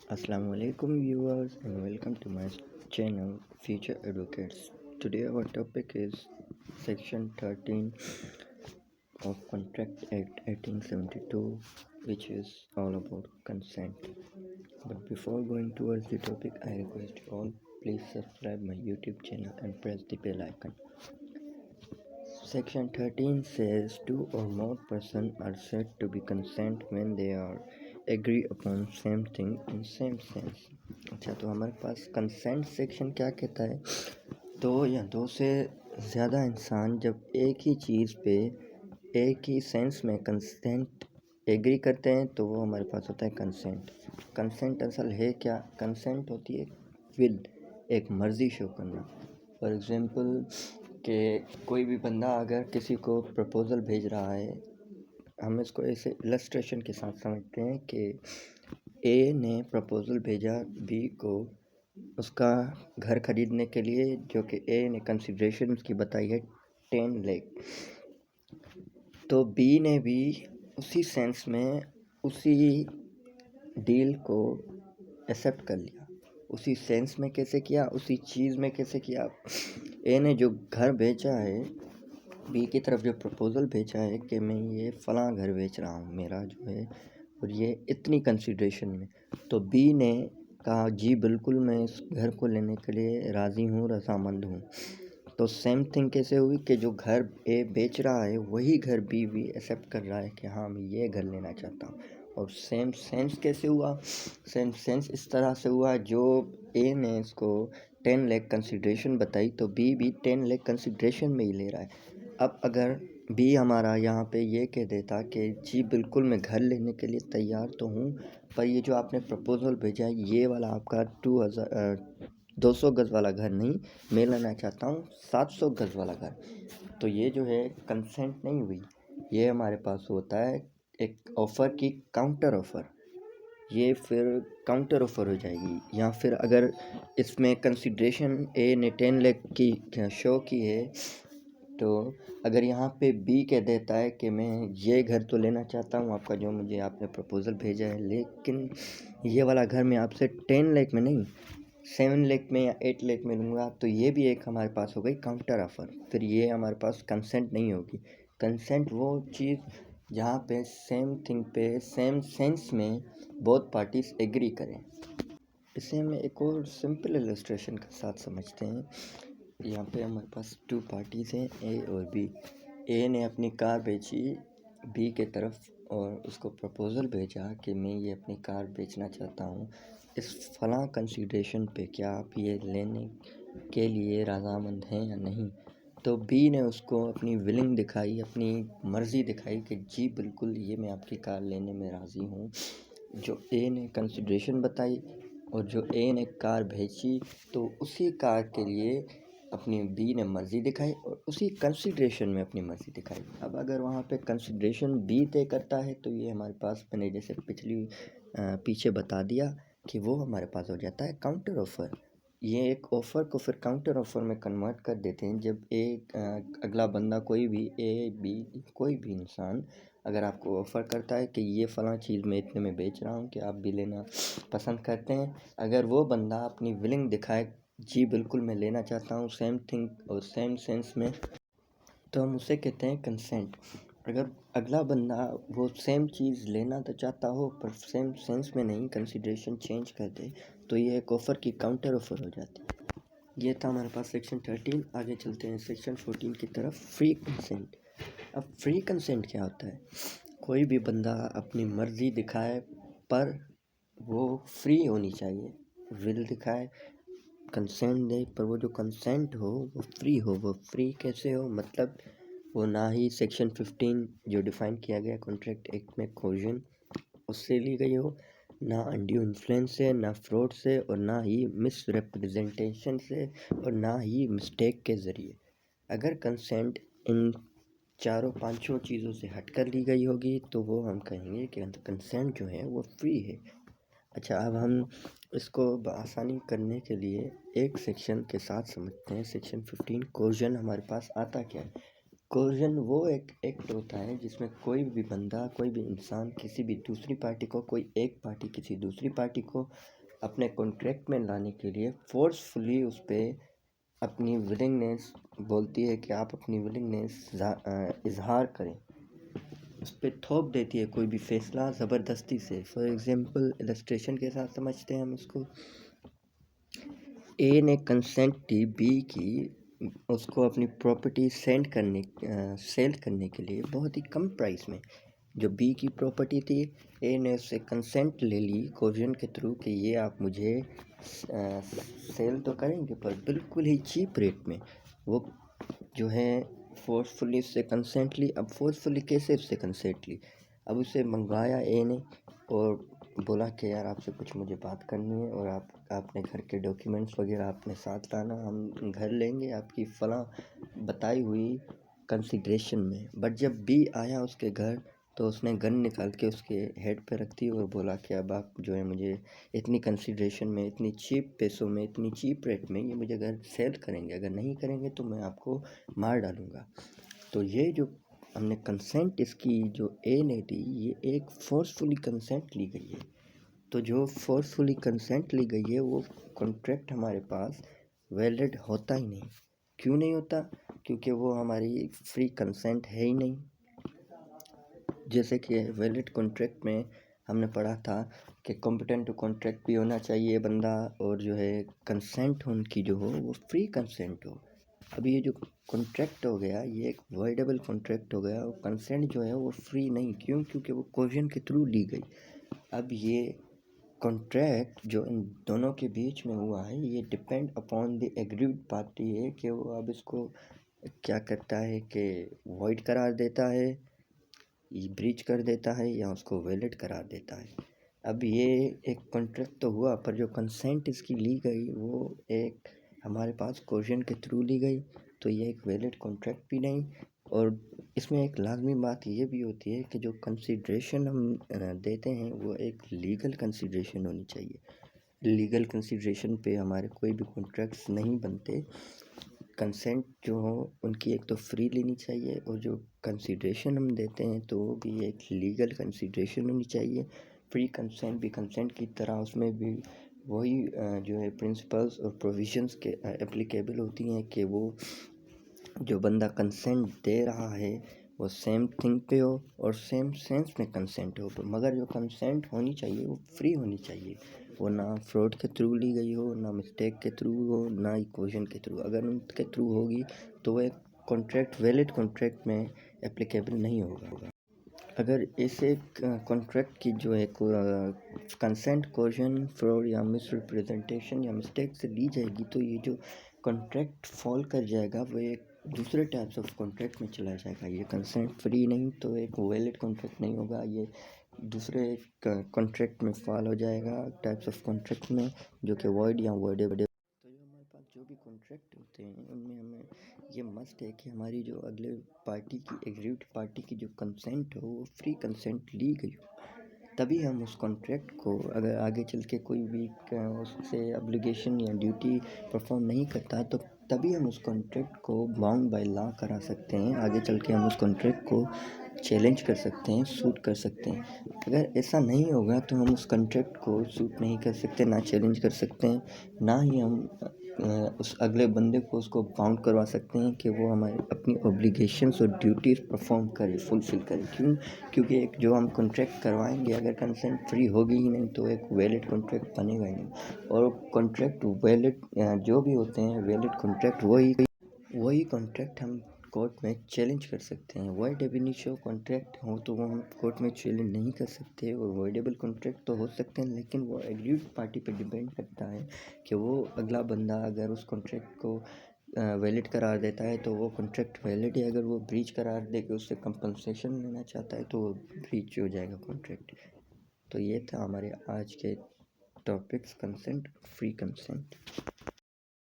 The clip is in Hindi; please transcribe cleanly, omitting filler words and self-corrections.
Assalamualaikum viewers and welcome to my channel Future Advocates. Today our topic is section 13 of Contract Act 1872, which is all about consent. But before going towards the topic, I request you all please subscribe my YouTube channel and press the bell icon. Section 13 says two or more persons are said to be consent when they are agree upon same thing in same sense. अच्छा, तो हमारे पास कंसेंट सेक्शन क्या कहता है? दो या दो से ज़्यादा इंसान जब एक ही चीज़ पे एक ही सेंस में कंसेंट एग्री करते हैं तो वो हमारे पास होता है कंसेंट। कंसेंट असल है क्या? कंसेंट होती है विल, एक मर्ज़ी शो करना। फॉर एग्ज़ाम्पल कि कोई भी बंदा अगर किसी को प्रपोज़ल भेज रहा है, हम इसको ऐसे इलस्ट्रेशन के साथ समझते हैं कि ए ने प्रपोज़ल भेजा बी को उसका घर खरीदने के लिए, जो कि ए ने कंसिडरेशन उसकी बताई है 10 लाख। तो बी ने भी उसी सेंस में उसी डील को एक्सेप्ट कर लिया। उसी सेंस में कैसे किया, उसी चीज़ में कैसे किया? ए ने जो घर बेचा है, बी की तरफ जो प्रपोज़ल भेजा है कि मैं ये फ़लाँ घर बेच रहा हूँ मेरा जो है, और ये इतनी कंसिडरेशन में, तो बी ने कहा जी बिल्कुल मैं इस घर को लेने के लिए राज़ी हूँ, रज़ामंद हूँ। तो सेम थिंग कैसे हुई कि जो घर ए बेच रहा है वही घर बी भी एक्सेप्ट कर रहा है कि हाँ मैं ये घर लेना चाहता हूँ। और सेम सेंस कैसे हुआ? सेम सेंस इस तरह से हुआ, जो ए ने इसको 10 लाख कंसिडरेशन बताई तो बी भी 10 लाख कंसिडरेशन में ही ले रहा है। अब अगर बी हमारा यहाँ पे ये कह देता कि जी बिल्कुल मैं घर लेने के लिए तैयार तो हूँ, पर ये जो आपने प्रपोज़ल भेजा है ये वाला आपका 200 गज़ वाला घर नहीं, मैं लेना चाहता हूँ 700 गज़ वाला घर, तो ये जो है कंसेंट नहीं हुई। ये हमारे पास होता है एक ऑफ़र की काउंटर ऑफ़र, ये फिर काउंटर ऑफ़र हो जाएगी। या फिर अगर इसमें कंसिडरेशन ए ने 10 लाख की शो की है, तो अगर यहाँ पे बी कह देता है कि मैं ये घर तो लेना चाहता हूँ आपका, जो मुझे आपने प्रपोज़ल भेजा है, लेकिन ये वाला घर मैं आपसे 10 लाख में नहीं 7 लाख में या 8 लाख में लूँगा, तो ये भी एक हमारे पास हो गई काउंटर ऑफ़र। फिर ये हमारे पास कंसेंट नहीं होगी। कंसेंट वो चीज़ जहाँ पे सेम थिंग पे सेम सेंस में बोथ पार्टीज एग्री करें। इसे हम एक और सिंपल इलस्ट्रेशन के साथ समझते हैं। यहाँ पे हमारे पास टू पार्टीज़ हैं, ए और बी। ए ने अपनी कार बेची बी के तरफ और उसको प्रपोज़ल भेजा कि मैं ये अपनी कार बेचना चाहता हूँ इस फ़लाँ कंसिडरेशन पे, क्या आप ये लेने के लिए रज़ामंद हैं या नहीं? तो बी ने उसको अपनी विलिंग दिखाई, अपनी मर्ज़ी दिखाई कि जी बिल्कुल ये मैं आपकी कार लेने में राज़ी हूँ। जो ए ने कंसिडरेशन बताई और जो ए ने कार भेजी, तो उसी कार के लिए अपनी बी ने मर्ज़ी दिखाई और उसी कंसिडरेशन में अपनी मर्ज़ी दिखाई। अब अगर वहाँ पे कंसिडरेशन बी तय करता है तो ये हमारे पास, मैंने जैसे पीछे बता दिया कि वो हमारे पास हो जाता है काउंटर ऑफ़र। ये एक ऑफ़र को फिर काउंटर ऑफ़र में कन्वर्ट कर देते हैं जब एक अगला बंदा, कोई भी ए बी कोई भी इंसान अगर आपको ऑफ़र करता है कि ये फ़लाँ चीज़ मैं इतने में बेच रहा हूँ कि आप भी लेना पसंद करते हैं, अगर वो बंदा अपनी विलिंग दिखाए जी बिल्कुल मैं लेना चाहता हूँ सेम थिंग और सेम सेंस में, तो हम उसे कहते हैं कंसेंट। अगर अगला बंदा वो सेम चीज़ लेना तो चाहता हो पर सेम सेंस में नहीं, कंसिडरेशन चेंज कर दे, तो ये एक ऑफ़र की काउंटर ऑफ़र हो जाती है। ये था हमारे पास सेक्शन 13। आगे चलते हैं सेक्शन 14 की तरफ, फ्री कंसेंट। अब फ्री कंसेंट क्या होता है? कोई भी बंदा अपनी मर्ज़ी दिखाए पर वो फ्री होनी चाहिए। विल दिखाए, कंसेंट दे, पर वो जो कंसेंट हो वो फ्री हो। वो फ्री कैसे हो? मतलब वो ना ही सेक्शन 15 जो डिफ़ाइन किया गया कॉन्ट्रैक्ट एक्ट में कोर्जन उससे ली गई हो, ना अनड्यू इन्फ्लुएंस से, ना फ्रॉड से, और ना ही मिस रिप्रेजेंटेशन से, और ना ही मिस्टेक के ज़रिए। अगर कंसेंट इन चारों पांचों चीज़ों से हट कर ली गई होगी तो वो हम कहेंगे कि कंसेंट जो है वो फ्री है। अच्छा, अब हम इसको आसानी करने के लिए एक सेक्शन के साथ समझते हैं। सेक्शन 15 कोर्जन हमारे पास आता क्या है? कोर्जन वो एक एक्ट होता है जिसमें कोई भी बंदा, कोई भी इंसान किसी भी दूसरी पार्टी को, कोई एक पार्टी किसी दूसरी पार्टी को अपने कॉन्ट्रैक्ट में लाने के लिए फोर्सफुली उस पर अपनी विलिंगनेस बोलती है कि आप अपनी विलिंगनेस इजहार करें, उस पर थोप देती है कोई भी फैसला ज़बरदस्ती से। फॉर एग्ज़ाम्पल इलस्ट्रेशन के साथ समझते हैं हम इसको। ए ने कंसेंट दी बी की उसको अपनी प्रॉपर्टी सेल करने के लिए बहुत ही कम प्राइस में। जो बी की प्रॉपर्टी थी, ए ने उससे कंसेंट ले ली कोर्जन के थ्रू कि ये आप मुझे सेल तो करेंगे पर बिल्कुल ही चीप रेट में। वो जो है फोर्सफुली उससे कंसेंट ली। अब फोर्सफुली कैसे उससे कंसेंट ली? अब उसे मंगवाया ए ने और बोला कि यार आपसे कुछ मुझे बात करनी है और आप अपने घर के डॉक्यूमेंट्स वगैरह अपने साथ लाना, हम घर लेंगे आपकी फ़लाँ बताई हुई कंसिडरेशन में। बट जब बी आया उसके घर तो उसने गन निकाल के उसके हेड पे रख दी और बोला कि अब आप जो है मुझे इतनी कंसिडरेशन में, इतनी चीप पैसों में, इतनी चीप रेट में ये मुझे घर सेल करेंगे, अगर नहीं करेंगे तो मैं आपको मार डालूँगा। तो ये जो हमने कंसेंट इसकी जो ए ने दी, ये एक फोर्सफुली कंसेंट ली गई है। तो जो फोर्सफुली कंसेंट ली गई है वो कॉन्ट्रैक्ट हमारे पास वैलिड होता ही नहीं। क्यों नहीं होता? क्योंकि वो हमारी फ्री कंसेंट है ही नहीं। जैसे कि वैलिड कॉन्ट्रैक्ट में हमने पढ़ा था कि कॉम्पिटेंट टू कॉन्ट्रैक्ट भी होना चाहिए बंदा, और जो है कंसेंट उनकी जो हो वो फ्री कंसेंट हो। अब ये जो कॉन्ट्रैक्ट हो गया ये एक वॉइडेबल कॉन्ट्रैक्ट हो गया और कंसेंट जो है वो फ्री नहीं। क्यों? क्योंकि वो कोर्जन के थ्रू ली गई। अब ये कॉन्ट्रैक्ट जो इन दोनों के बीच में हुआ है ये depend upon the agreed party है कि वो अब इसको क्या करता है कि वॉइड करार देता है, ब्रीच कर देता है, या उसको वैलिड करार देता है। अब ये एक कॉन्ट्रैक्ट तो हुआ पर जो कंसेंट इसकी ली गई वो एक हमारे पास कोर्जन के थ्रू ली गई, तो ये एक वैलिड कॉन्ट्रैक्ट भी नहीं। और इसमें एक लाजमी बात ये भी होती है कि जो कंसिडरेशन हम देते हैं वो एक लीगल कंसिडरेशन होनी चाहिए। लीगल कंसिडरेशन पे हमारे कोई भी कॉन्ट्रैक्ट्स नहीं बनते। कंसेंट जो हो उनकी एक तो फ्री लेनी चाहिए, और जो कंसिडरेशन हम देते हैं तो वो भी एक लीगल कंसिडरेशन होनी चाहिए। फ्री कंसेंट भी कंसेंट की तरह उसमें भी वही जो है प्रिंसिपल्स और प्रोविजंस के एप्लीकेबल होती हैं कि वो जो बंदा कंसेंट दे रहा है वो सेम थिंग पे हो और सेम सेंस में कंसेंट हो। मगर जो कंसेंट होनी चाहिए वो फ्री होनी चाहिए, वो ना फ्रॉड के थ्रू ली गई हो, ना मिस्टेक के थ्रू हो, ना इक्वेशन के थ्रू। अगर उनके थ्रू होगी तो वो एक कॉन्ट्रैक्ट वैलिड कॉन्ट्रैक्ट में एप्लीकेबल नहीं होगा। अगर इस एक कॉन्ट्रैक्ट की जो है कंसेंट कोशन फ्रॉड या मिस रिप्रेजेंटेशन या मिस्टेक से ली जाएगी तो ये जो कॉन्ट्रैक्ट फॉल कर जाएगा वो एक दूसरे टाइप्स ऑफ कॉन्ट्रैक्ट में चला जाएगा। ये कंसेंट फ्री नहीं तो एक वैलिड कॉन्ट्रैक्ट नहीं होगा, ये दूसरे कॉन्ट्रैक्ट में फॉल हो जाएगा, टाइप्स ऑफ कॉन्ट्रैक्ट में, जो कि वॉइड या वॉइडेबल। तो जो हमारे पास जो भी कॉन्ट्रैक्ट होते हैं उनमें हमें ये मस्ट है कि हमारी जो अगले पार्टी की एग्रीड पार्टी की जो कंसेंट हो वो फ्री कंसेंट ली गई हो, तभी हम उस कॉन्ट्रैक्ट को अगर आगे चल के कोई भी उससे ऑब्लिगेशन या ड्यूटी परफॉर्म नहीं करता तो तभी हम उस कॉन्ट्रैक्ट को बाउंड बाय लॉ करा सकते हैं। आगे चल के हम उस कॉन्ट्रैक्ट को चैलेंज कर सकते हैं, सूट कर सकते हैं। अगर ऐसा नहीं होगा तो हम उस कॉन्ट्रैक्ट को सूट नहीं कर सकते, ना चैलेंज कर सकते हैं, ना ही हम उस अगले बंदे को उसको बाउंड करवा सकते हैं कि वो हमारी अपनी ऑब्लिगेशंस और ड्यूटीज़ परफॉर्म करे, फुलफिल करे। क्यों? क्योंकि एक जो हम कॉन्ट्रैक्ट करवाएंगे अगर कंसेंट फ्री होगी ही नहीं तो एक वैलिड कॉन्ट्रैक्ट बनेगा ही नहीं। और कॉन्ट्रैक्ट वैलिड जो भी होते हैं वैलिड कॉन्ट्रैक्ट वही कॉन्ट्रैक्ट हम कोर्ट में चैलेंज कर सकते हैं। वॉइड एब इनिशियो कॉन्ट्रैक्ट हो तो वो हम कोर्ट में चैलेंज नहीं कर सकते, और वॉइडेबल कॉन्ट्रैक्ट तो हो सकते हैं लेकिन वो एग्रीड पार्टी पे डिपेंड करता है कि वो अगला बंदा अगर उस कॉन्ट्रैक्ट को वैलिड करार देता है तो वो कॉन्ट्रैक्ट वैलिड है, अगर वो ब्रीच करार दे के उससे कंपनसेशन लेना चाहता है तो वो ब्रीच हो जाएगा कॉन्ट्रैक्ट। तो ये था हमारे आज के टॉपिक्स, कंसेंट, फ्री कंसेंट।